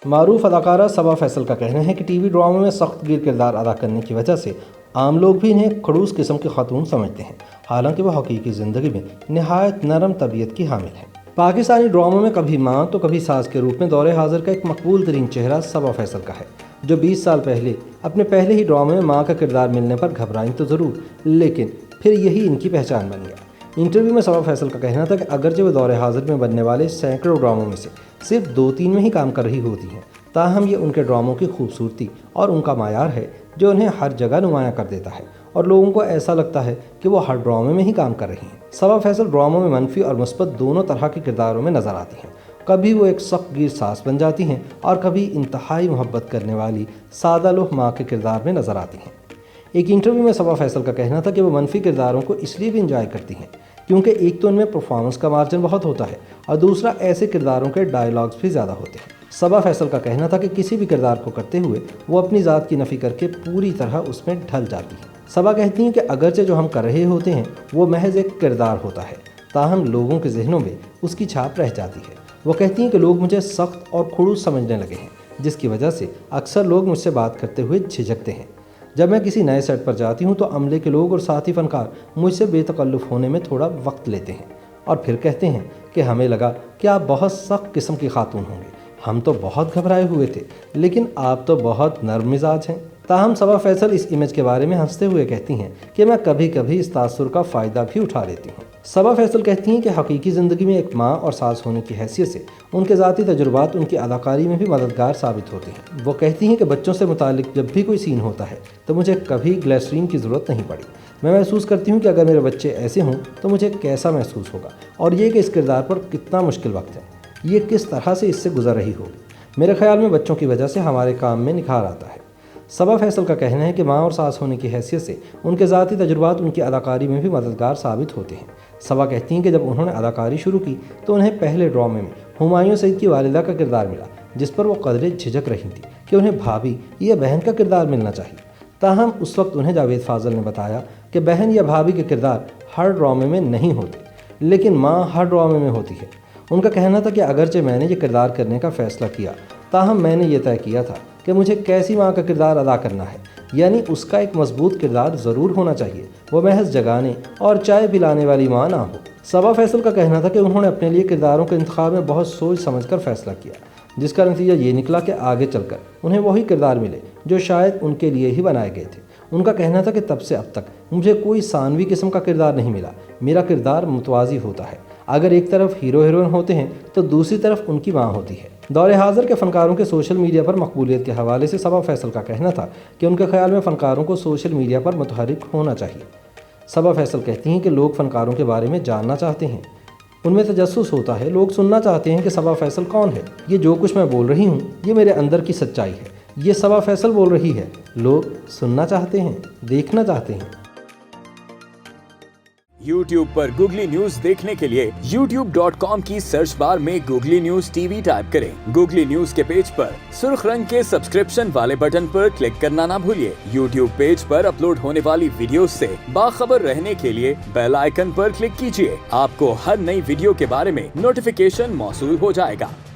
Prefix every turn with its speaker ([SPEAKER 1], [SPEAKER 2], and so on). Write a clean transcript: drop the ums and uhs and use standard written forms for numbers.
[SPEAKER 1] معروف اداکارہ صبا فیصل کا کہنا ہے کہ ٹی وی ڈراموں میں سخت گیر کردار ادا کرنے کی وجہ سے عام لوگ بھی انہیں کھڑوس قسم کی خاتون سمجھتے ہیں، حالانکہ وہ حقیقی زندگی میں نہایت نرم طبیعت کی حامل ہیں۔ پاکستانی ڈراموں میں کبھی ماں تو کبھی ساس کے روپ میں دور حاضر کا ایک مقبول ترین چہرہ صبا فیصل کا ہے، جو 20 سال پہلے اپنے پہلے ہی ڈرامے میں ماں کا کردار ملنے پر گھبرائیں تو ضرور، لیکن پھر یہی ان کی پہچان بن گیا۔ انٹرویو میں صبا فیصل کا کہنا تھا کہ اگرچہ وہ دور حاضر میں بننے والے سینکڑوں ڈراموں میں سے صرف 2-3 میں ہی کام کر رہی ہوتی ہیں، تاہم یہ ان کے ڈراموں کی خوبصورتی اور ان کا معیار ہے جو انہیں ہر جگہ نمایاں کر دیتا ہے اور لوگوں کو ایسا لگتا ہے کہ وہ ہر ڈرامے میں ہی کام کر رہی ہیں۔ صبا فیصل ڈراموں میں منفی اور مثبت دونوں طرح کے کرداروں میں نظر آتی ہیں۔ کبھی وہ ایک سخت گیر ساس بن جاتی ہیں اور کبھی انتہائی محبت کرنے والی سادہ لوح ماں کے کردار میں نظر آتی ہیں۔ ایک انٹرویو میں صبا فیصل کا کہنا تھا کہ وہ منفی کرداروں کو اس لیے بھی انجوائے کرتی ہیں کیونکہ ایک تو ان میں پرفارمنس کا مارجن بہت ہوتا ہے اور دوسرا ایسے کرداروں کے ڈائیلاگز بھی زیادہ ہوتے ہیں۔ صبا فیصل کا کہنا تھا کہ کسی بھی کردار کو کرتے ہوئے وہ اپنی ذات کی نفی کر کے پوری طرح اس میں ڈھل جاتی ہیں۔ صبا کہتی ہیں کہ اگرچہ جو ہم کر رہے ہوتے ہیں وہ محض ایک کردار ہوتا ہے، تاہم لوگوں کے ذہنوں میں اس کی چھاپ رہ جاتی ہے۔ وہ کہتی ہیں کہ لوگ مجھے سخت اور کھڑوس سمجھنے لگے ہیں، جس کی وجہ سے اکثر لوگ مجھ سے بات کرتے ہوئے جھجکتے ہیں۔ جب میں کسی نئے سیٹ پر جاتی ہوں تو عملے کے لوگ اور ساتھی فنکار مجھ سے بے تکلف ہونے میں تھوڑا وقت لیتے ہیں اور پھر کہتے ہیں کہ ہمیں لگا کہ آپ بہت سخت قسم کی خاتون ہوں گے، ہم تو بہت گھبرائے ہوئے تھے، لیکن آپ تو بہت نرم مزاج ہیں۔ تاہم صبا فیصل اس امیج کے بارے میں ہنستے ہوئے کہتی ہیں کہ میں کبھی کبھی اس تاثر کا فائدہ بھی اٹھا لیتی ہوں۔ صبا فیصل کہتی ہیں کہ حقیقی زندگی میں ایک ماں اور ساس ہونے کی حیثیت سے ان کے ذاتی تجربات ان کی اداکاری میں بھی مددگار ثابت ہوتے ہیں۔ وہ کہتی ہیں کہ بچوں سے متعلق جب بھی کوئی سین ہوتا ہے تو مجھے کبھی گلیسرین کی ضرورت نہیں پڑی۔ میں محسوس کرتی ہوں کہ اگر میرے بچے ایسے ہوں تو مجھے کیسا محسوس ہوگا اور یہ کہ اس کردار پر کتنا مشکل وقت ہے، یہ کس طرح سے اس سے گزر رہی ہوگی۔ میرے خیال میں بچوں کی وجہ سے ہمارے کام میں نکھار آتا ہے۔ صبا فیصل کا کہنا ہے کہ ماں اور ساس ہونے کی حیثیت سے ان کے ذاتی تجربات ان کی اداکاری میں بھی مددگار ثابت ہوتے ہیں۔ صبا کہتی ہیں کہ جب انہوں نے اداکاری شروع کی تو انہیں پہلے ڈرامے میں ہمایوں سعید کی والدہ کا کردار ملا، جس پر وہ قدرے جھجک رہی تھی کہ انہیں بھابھی یا بہن کا کردار ملنا چاہیے۔ تاہم اس وقت انہیں جاوید فاضل نے بتایا کہ بہن یا بھابھی کے کردار ہر ڈرامے میں نہیں ہوتے، لیکن ماں ہر ڈرامے میں ہوتی ہے۔ ان کا کہنا تھا کہ اگرچہ میں نے یہ کردار کرنے کا فیصلہ کیا، تاہم میں نے یہ طے کیا تھا کہ مجھے کیسی ماں کا کردار ادا کرنا ہے، یعنی اس کا ایک مضبوط کردار ضرور ہونا چاہیے، وہ محض جگانے اور چائے پلانے والی ماں نہ ہو۔ صبا فیصل کا کہنا تھا کہ انہوں نے اپنے لیے کرداروں کے انتخاب میں بہت سوچ سمجھ کر فیصلہ کیا، جس کا نتیجہ یہ نکلا کہ آگے چل کر انہیں وہی کردار ملے جو شاید ان کے لیے ہی بنائے گئے تھے۔ ان کا کہنا تھا کہ تب سے اب تک مجھے کوئی ثانوی قسم کا کردار نہیں ملا، میرا کردار متوازی ہوتا ہے، اگر ایک طرف ہیرو ہیروئن ہوتے ہیں تو دوسری طرف ان کی ماں ہوتی ہے۔ دور حاضر کے فنکاروں کے سوشل میڈیا پر مقبولیت کے حوالے سے صبا فیصل کا کہنا تھا کہ ان کے خیال میں فنکاروں کو سوشل میڈیا پر متحرک ہونا چاہیے۔ صبا فیصل کہتی ہیں کہ لوگ فنکاروں کے بارے میں جاننا چاہتے ہیں، ان میں تجسس ہوتا ہے، لوگ سننا چاہتے ہیں کہ صبا فیصل کون ہے، یہ جو کچھ میں بول رہی ہوں یہ میرے اندر کی سچائی ہے، یہ صبا فیصل بول رہی ہے، لوگ سننا چاہتے ہیں، دیکھنا چاہتے ہیں۔
[SPEAKER 2] YouTube پر گوگلی نیوز دیکھنے کے لیے youtube.com کی سرچ بار میں googly news T V type کریں۔ گوگلی نیوز کے پیج پر سرخ رنگ کے سبسکرپشن والے بٹن پر کلک کرنا نہ بھولیے۔ YouTube پیج پر اپلوڈ ہونے والی ویڈیوز سے باخبر رہنے کے لیے بیل آئیکن پر کلک کیجیے۔ آپ کو ہر نئی ویڈیو کے بارے میں نوٹیفیکیشن موصول ہو جائے گا۔